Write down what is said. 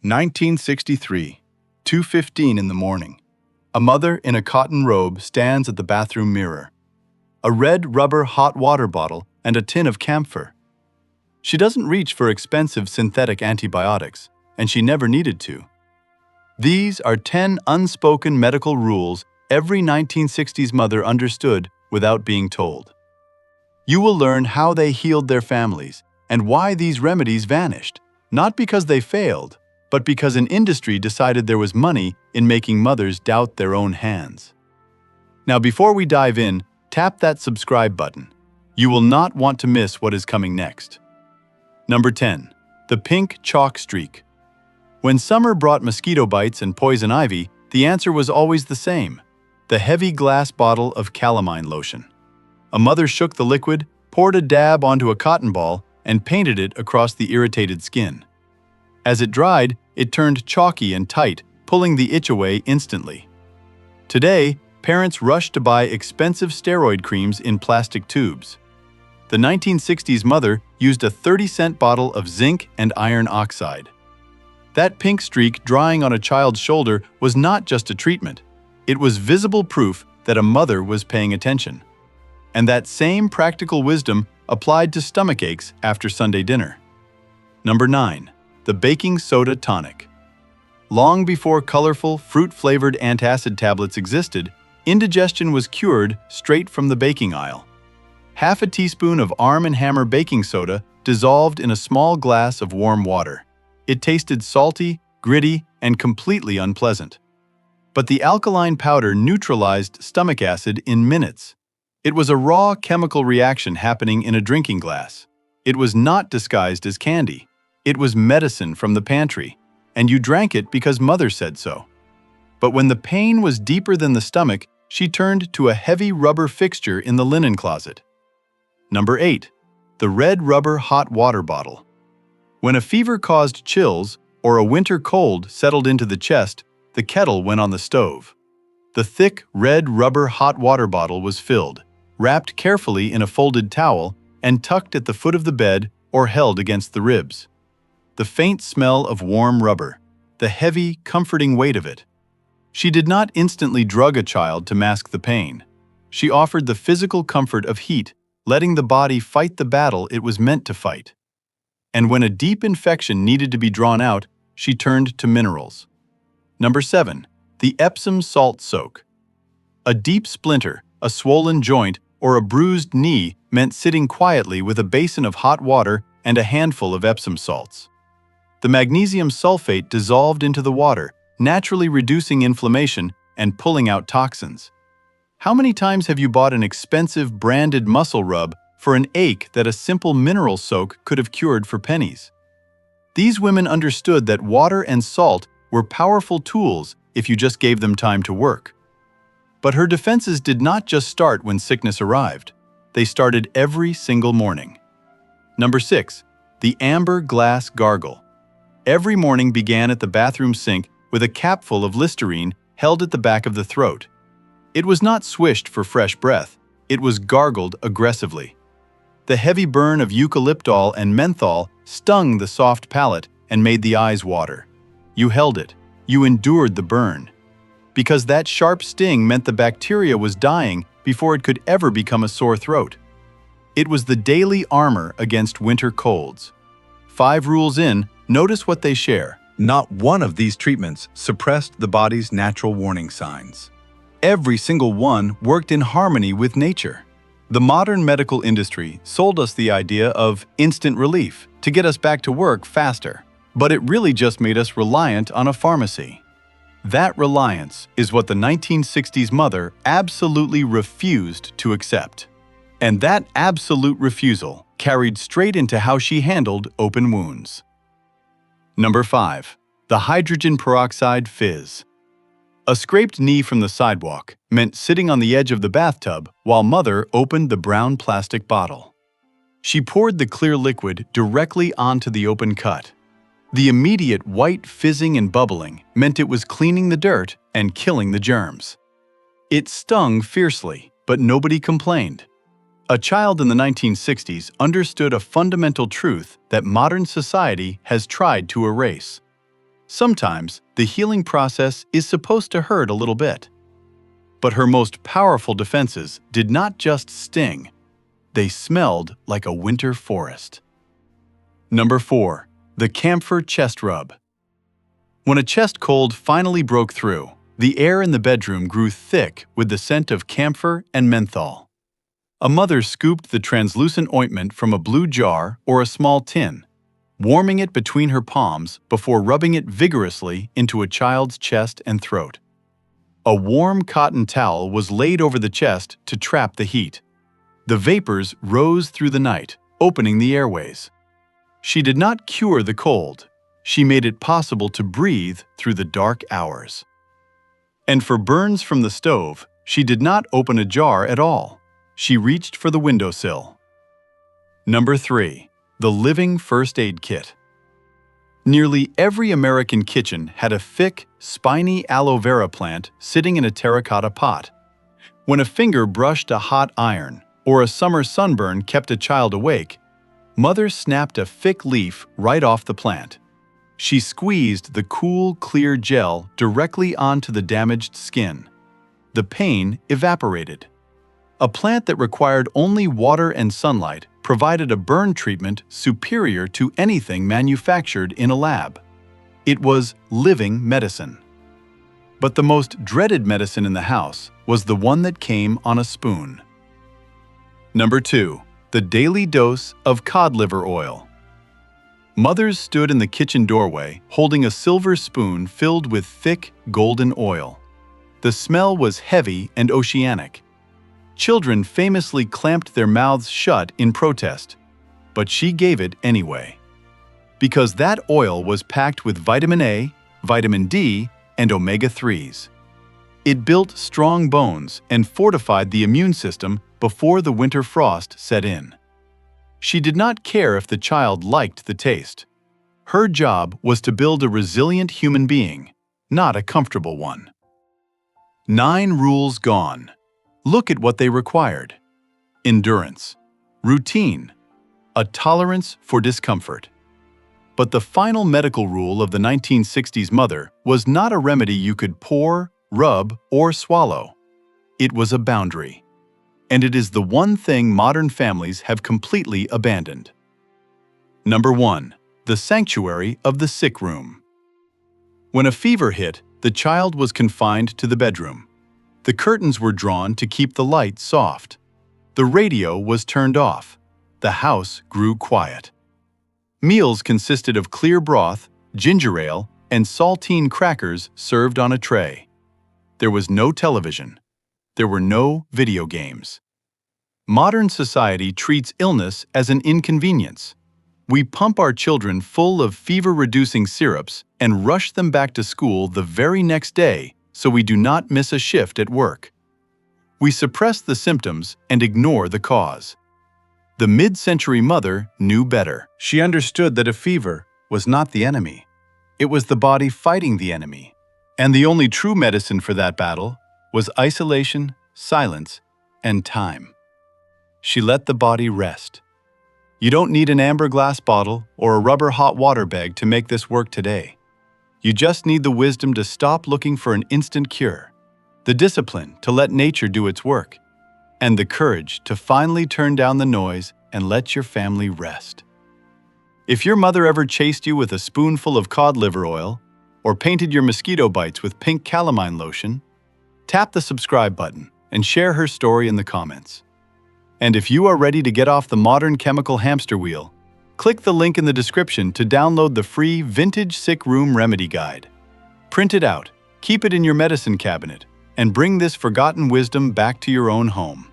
1963, 2:15 in the morning. A mother in a cotton robe stands at the bathroom mirror. A red rubber hot water bottle and a tin of camphor. She doesn't reach for expensive synthetic antibiotics, and she never needed to. These are 10 unspoken medical rules every 1960s mother understood without being told. You will learn how they healed their families and why these remedies vanished, not because they failed, but because an industry decided there was money in making mothers doubt their own hands. Now, before we dive in, tap that subscribe button. You will not want to miss what is coming next. Number 10. The pink chalk streak. When summer brought mosquito bites and poison ivy, the answer was always the same: the heavy glass bottle of Calamine lotion. A mother shook the liquid, poured a dab onto a cotton ball, and painted it across the irritated skin. As it dried, it turned chalky and tight, pulling the itch away instantly. Today, parents rush to buy expensive steroid creams in plastic tubes. The 1960s mother used a 30-cent bottle of zinc and iron oxide. That pink streak drying on a child's shoulder was not just a treatment. It was visible proof that a mother was paying attention. And that same practical wisdom applied to stomach aches after Sunday dinner. Number 9. The baking soda tonic. Long before colorful, fruit-flavored antacid tablets existed, indigestion was cured straight from the baking aisle. Half a teaspoon of Arm & Hammer baking soda dissolved in a small glass of warm water. It tasted salty, gritty, and completely unpleasant. But the alkaline powder neutralized stomach acid in minutes. It was a raw chemical reaction happening in a drinking glass. It was not disguised as candy. It was medicine from the pantry, and you drank it because mother said so. But when the pain was deeper than the stomach, she turned to a heavy rubber fixture in the linen closet. Number 8. The red rubber hot water bottle. When a fever caused chills or a winter cold settled into the chest, the kettle went on the stove. The thick red rubber hot water bottle was filled, wrapped carefully in a folded towel, and tucked at the foot of the bed or held against the ribs. The faint smell of warm rubber, the heavy, comforting weight of it. She did not instantly drug a child to mask the pain. She offered the physical comfort of heat, letting the body fight the battle it was meant to fight. And when a deep infection needed to be drawn out, she turned to minerals. Number 7. The Epsom salt soak. A deep splinter, a swollen joint, or a bruised knee meant sitting quietly with a basin of hot water and a handful of Epsom salts. The magnesium sulfate dissolved into the water, naturally reducing inflammation and pulling out toxins. How many times have you bought an expensive branded muscle rub for an ache that a simple mineral soak could have cured for pennies? These women understood that water and salt were powerful tools if you just gave them time to work. But her defenses did not just start when sickness arrived. They started every single morning. Number 6. The amber glass gargle. Every morning began at the bathroom sink with a capful of Listerine held at the back of the throat. It was not swished for fresh breath. It was gargled aggressively. The heavy burn of eucalyptol and menthol stung the soft palate and made the eyes water. You held it. You endured the burn. Because that sharp sting meant the bacteria was dying before it could ever become a sore throat. It was the daily armor against winter colds. 5 rules in, notice what they share. Not one of these treatments suppressed the body's natural warning signs. Every single one worked in harmony with nature. The modern medical industry sold us the idea of instant relief to get us back to work faster, but it really just made us reliant on a pharmacy. That reliance is what the 1960s mother absolutely refused to accept. And that absolute refusal carried straight into how she handled open wounds. Number 5. The hydrogen peroxide Fizz. A scraped knee from the sidewalk meant sitting on the edge of the bathtub while mother opened the brown plastic bottle. She poured the clear liquid directly onto the open cut. The immediate white fizzing and bubbling meant it was cleaning the dirt and killing the germs. It stung fiercely, but nobody complained. A child in the 1960s understood a fundamental truth that modern society has tried to erase. Sometimes the healing process is supposed to hurt a little bit. But her most powerful defenses did not just sting. They smelled like a winter forest. Number 4. The Camphor Chest Rub. When a chest cold finally broke through, the air in the bedroom grew thick with the scent of camphor and menthol. A mother scooped the translucent ointment from a blue jar or a small tin, warming it between her palms before rubbing it vigorously into a child's chest and throat. A warm cotton towel was laid over the chest to trap the heat. The vapors rose through the night, opening the airways. She did not cure the cold. She made it possible to breathe through the dark hours. And for burns from the stove, she did not open a jar at all. She reached for the windowsill. Number 3. The Living First Aid Kit. Nearly every American kitchen had a thick, spiny aloe vera plant sitting in a terracotta pot. When a finger brushed a hot iron or a summer sunburn kept a child awake, Mother snapped a thick leaf right off the plant. She squeezed the cool, clear gel directly onto the damaged skin. The pain evaporated. A plant that required only water and sunlight provided a burn treatment superior to anything manufactured in a lab. It was living medicine. But the most dreaded medicine in the house was the one that came on a spoon. Number 2. The Daily Dose of Cod Liver Oil. Mothers stood in the kitchen doorway holding a silver spoon filled with thick, golden oil. The smell was heavy and oceanic. Children famously clamped their mouths shut in protest, but she gave it anyway. Because that oil was packed with vitamin A, vitamin D, and omega-3s. It built strong bones and fortified the immune system before the winter frost set in. She did not care if the child liked the taste. Her job was to build a resilient human being, not a comfortable one. 9 rules gone. Look at what they required. Endurance, routine, a tolerance for discomfort. But the final medical rule of the 1960s mother was not a remedy you could pour, rub, or swallow. It was a boundary. And it is the one thing modern families have completely abandoned. Number 1. The sanctuary of the sick room. When a fever hit, the child was confined to the bedroom. The curtains were drawn to keep the light soft. The radio was turned off. The house grew quiet. Meals consisted of clear broth, ginger ale, and saltine crackers served on a tray. There was no television. There were no video games. Modern society treats illness as an inconvenience. We pump our children full of fever-reducing syrups and rush them back to school the very next day so we do not miss a shift at work. We suppress the symptoms and ignore the cause. The mid-century mother knew better. She understood that a fever was not the enemy. It was the body fighting the enemy. And the only true medicine for that battle was isolation, silence, and time. She let the body rest. You don't need an amber glass bottle or a rubber hot water bag to make this work today. You just need the wisdom to stop looking for an instant cure, the discipline to let nature do its work, and the courage to finally turn down the noise and let your family rest. If your mother ever chased you with a spoonful of cod liver oil or painted your mosquito bites with pink calamine lotion, tap the subscribe button and share her story in the comments. And if you are ready to get off the modern chemical hamster wheel, click the link in the description to download the free Vintage Sick Room Remedy Guide. Print it out, keep it in your medicine cabinet, and bring this forgotten wisdom back to your own home.